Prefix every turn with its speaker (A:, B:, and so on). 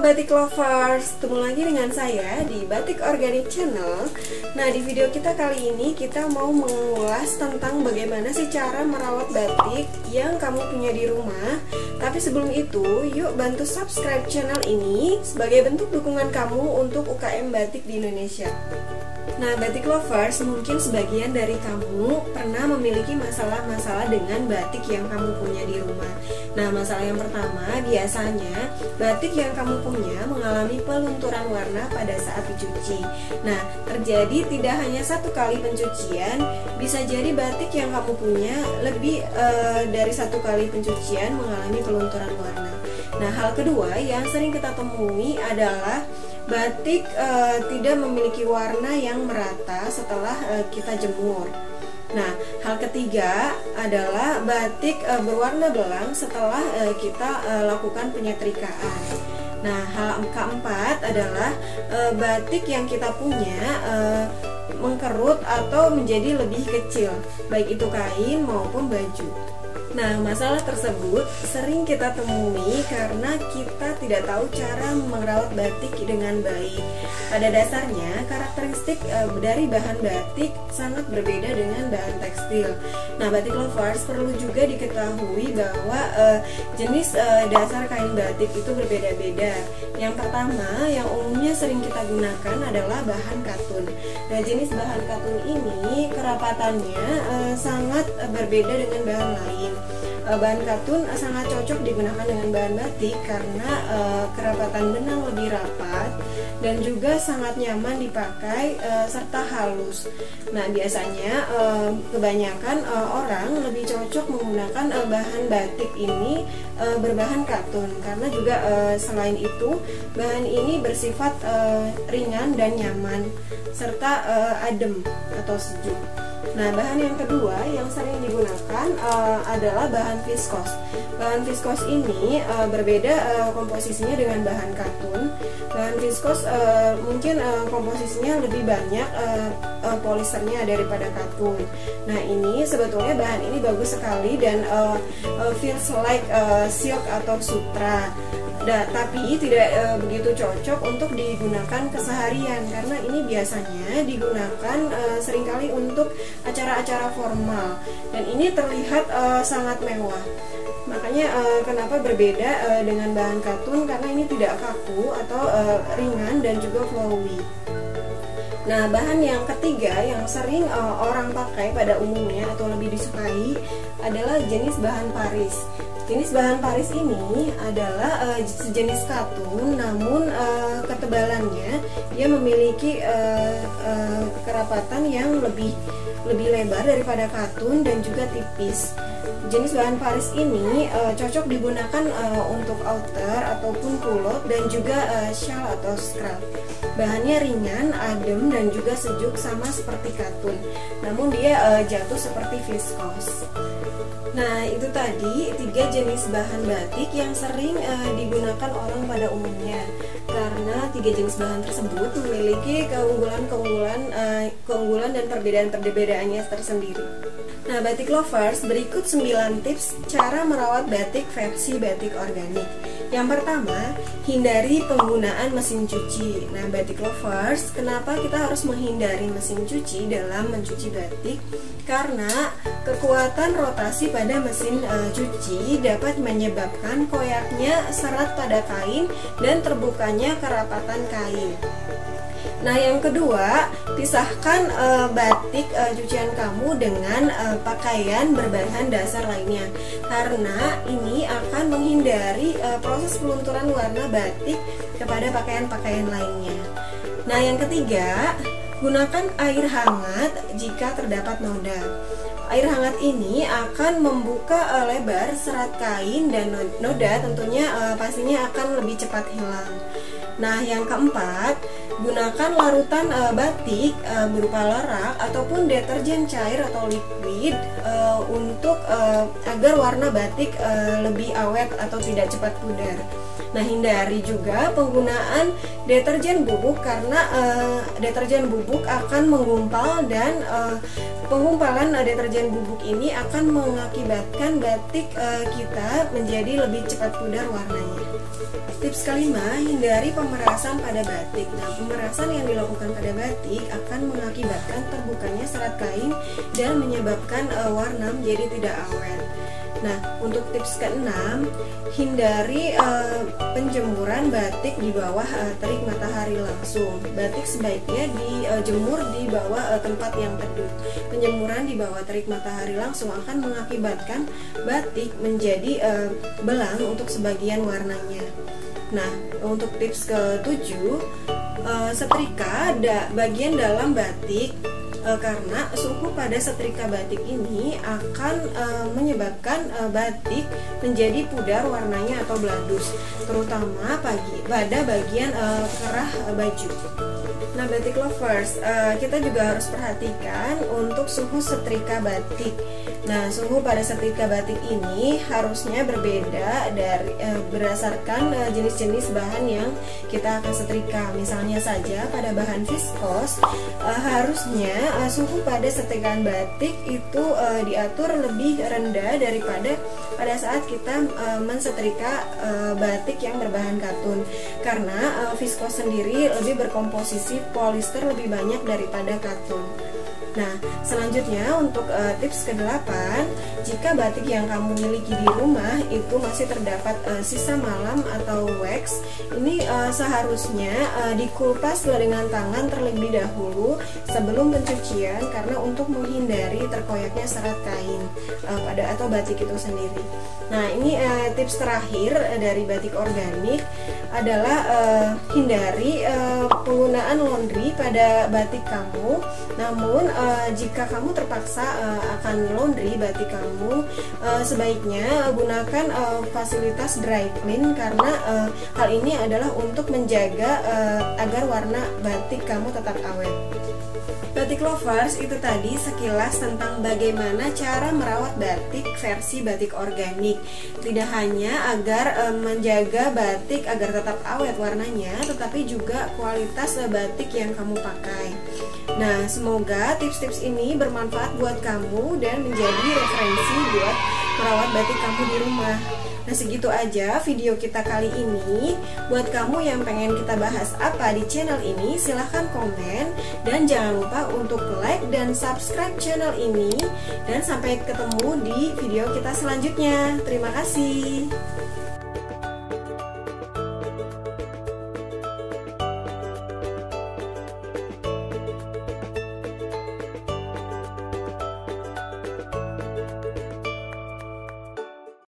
A: Batik Lovers, ketemu lagi dengan saya di Batik Organik Channel. Nah, di video kita kali ini kita mau mengulas tentang bagaimana sih cara merawat batik yang kamu punya di rumah. Tapi sebelum itu, yuk bantu subscribe channel ini sebagai bentuk dukungan kamu untuk UKM batik di Indonesia. Nah, Batik Lovers, mungkin sebagian dari kamu pernah memiliki masalah-masalah dengan batik yang kamu punya di rumah. Nah, masalah yang pertama, biasanya batik yang kamu punya mengalami pelunturan warna pada saat dicuci. Nah, terjadi tidak hanya satu kali pencucian, bisa jadi batik yang kamu punya lebih dari satu kali pencucian mengalami pelunturan warna. Nah, hal kedua yang sering kita temui adalah batik tidak memiliki warna yang merata setelah kita jemur. Nah, hal ketiga adalah batik berwarna belang setelah kita lakukan penyetrikaan. Nah, hal keempat adalah batik yang kita punya mengkerut atau menjadi lebih kecil, baik itu kain maupun baju. Nah, masalah tersebut sering kita temui karena kita tidak tahu cara merawat batik dengan baik. Pada dasarnya, karakteristik dari bahan batik sangat berbeda dengan bahan tekstil. Nah, Batik Lovers, perlu juga diketahui bahwa jenis dasar kain batik itu berbeda-beda. Yang pertama, yang umumnya sering kita gunakan adalah bahan katun. Nah, jenis bahan katun ini kerapatannya sangat berbeda dengan bahan lain. Bahan katun sangat cocok digunakan dengan bahan batik karena kerapatan benang lebih rapat dan juga sangat nyaman dipakai serta halus. Nah, biasanya kebanyakan orang lebih cocok menggunakan bahan batik ini berbahan katun karena juga selain itu bahan ini bersifat ringan dan nyaman serta adem atau sejuk. Nah, bahan yang kedua yang sering digunakan adalah bahan viskos. Bahan viskos ini berbeda komposisinya dengan bahan katun. Bahan viskos mungkin komposisinya lebih banyak polisternya daripada katun. Nah, ini sebetulnya bahan ini bagus sekali dan feels like silk atau sutra. Tapi tidak begitu cocok untuk digunakan keseharian karena ini biasanya digunakan seringkali untuk acara-acara formal dan ini terlihat sangat mewah. Makanya kenapa berbeda dengan bahan katun, karena ini tidak kaku atau ringan dan juga flowy. Nah, bahan yang ketiga yang sering orang pakai pada umumnya atau lebih disukai adalah jenis bahan Paris. Jenis bahan Paris ini adalah sejenis katun, namun ketebalannya dia memiliki kerapatan yang lebih lebar daripada katun dan juga tipis. Jenis bahan Paris ini cocok digunakan untuk outer ataupun kulot dan juga shawl atau scrap. Bahannya ringan, adem dan juga sejuk sama seperti katun, namun dia jatuh seperti viskos. Nah, itu tadi 3 jenis bahan batik yang sering digunakan orang pada umumnya. Karena 3 jenis bahan tersebut memiliki keunggulan dan perbedaan-perbedaannya tersendiri. Nah, Batik Lovers, berikut 9 tips cara merawat batik versi batik organik. Yang pertama, hindari penggunaan mesin cuci. Nah, Batik Lovers, kenapa kita harus menghindari mesin cuci dalam mencuci batik? Karena kekuatan rotasi pada mesin cuci dapat menyebabkan koyaknya serat pada kain dan terbukanya kerapatan kain. Nah, yang kedua, pisahkan batik cucian kamu dengan pakaian berbahan dasar lainnya karena ini akan menghindari proses pelunturan warna batik kepada pakaian-pakaian lainnya. Nah, yang ketiga, gunakan air hangat jika terdapat noda. Air hangat ini akan membuka lebar serat kain dan noda tentunya pastinya akan lebih cepat hilang. Nah, yang keempat, gunakan larutan batik berupa lerak ataupun deterjen cair atau liquid untuk agar warna batik lebih awet atau tidak cepat pudar. Nah, hindari juga penggunaan deterjen bubuk karena deterjen bubuk akan menggumpal dan penggumpalan deterjen bubuk ini akan mengakibatkan batik kita menjadi lebih cepat pudar warnanya. Tips kelima, hindari pemerasan pada batik. Nah, pemerasan yang dilakukan pada batik akan mengakibatkan terbukanya serat kain dan menyebabkan warna menjadi tidak awet. Nah, untuk tips keenam, hindari penjemuran batik di bawah terik matahari langsung. Batik sebaiknya dijemur di bawah tempat yang teduh. Penjemuran di bawah terik matahari langsung akan mengakibatkan batik menjadi belang untuk sebagian warnanya. Nah, untuk tips ketujuh, setrika bagian dalam batik karena suhu pada setrika batik ini akan menyebabkan batik menjadi pudar warnanya atau bladus, terutama pada bagian kerah baju. Nah, batik lovers, kita juga harus perhatikan untuk suhu setrika batik. Nah, suhu pada setrika batik ini harusnya berbeda dari berdasarkan jenis-jenis bahan yang kita akan setrika. Misalnya saja pada bahan viskos, harusnya suhu pada setrikaan batik itu diatur lebih rendah daripada pada saat kita mensetrika batik yang berbahan katun, karena viskos sendiri lebih berkomposisi polister lebih banyak daripada katun. Nah, selanjutnya untuk tips ke-8, jika batik yang kamu miliki di rumah itu masih terdapat sisa malam atau wax, ini seharusnya dikupas dengan tangan terlebih dahulu sebelum pencucian, karena untuk menghindari terkoyaknya serat kain atau batik itu sendiri. Nah, ini tips terakhir dari batik organik adalah hindari penggunaan laundry pada batik kamu. Namun jika kamu terpaksa akan laundry batik kamu, sebaiknya gunakan fasilitas dry clean, karena hal ini adalah untuk menjaga agar warna batik kamu tetap awet. Batik lovers, itu tadi sekilas tentang bagaimana cara merawat batik versi batik organik. Tidak hanya agar menjaga batik agar tetap awet warnanya, tetapi juga kualitas batik yang kamu pakai. Nah, semoga tips-tips ini bermanfaat buat kamu dan menjadi referensi buat merawat batik kamu di rumah. Nah, segitu aja video kita kali ini. Buat kamu yang pengen kita bahas apa di channel ini, silahkan komen. Dan jangan lupa untuk like dan subscribe channel ini. Dan sampai ketemu di video kita selanjutnya. Terima kasih.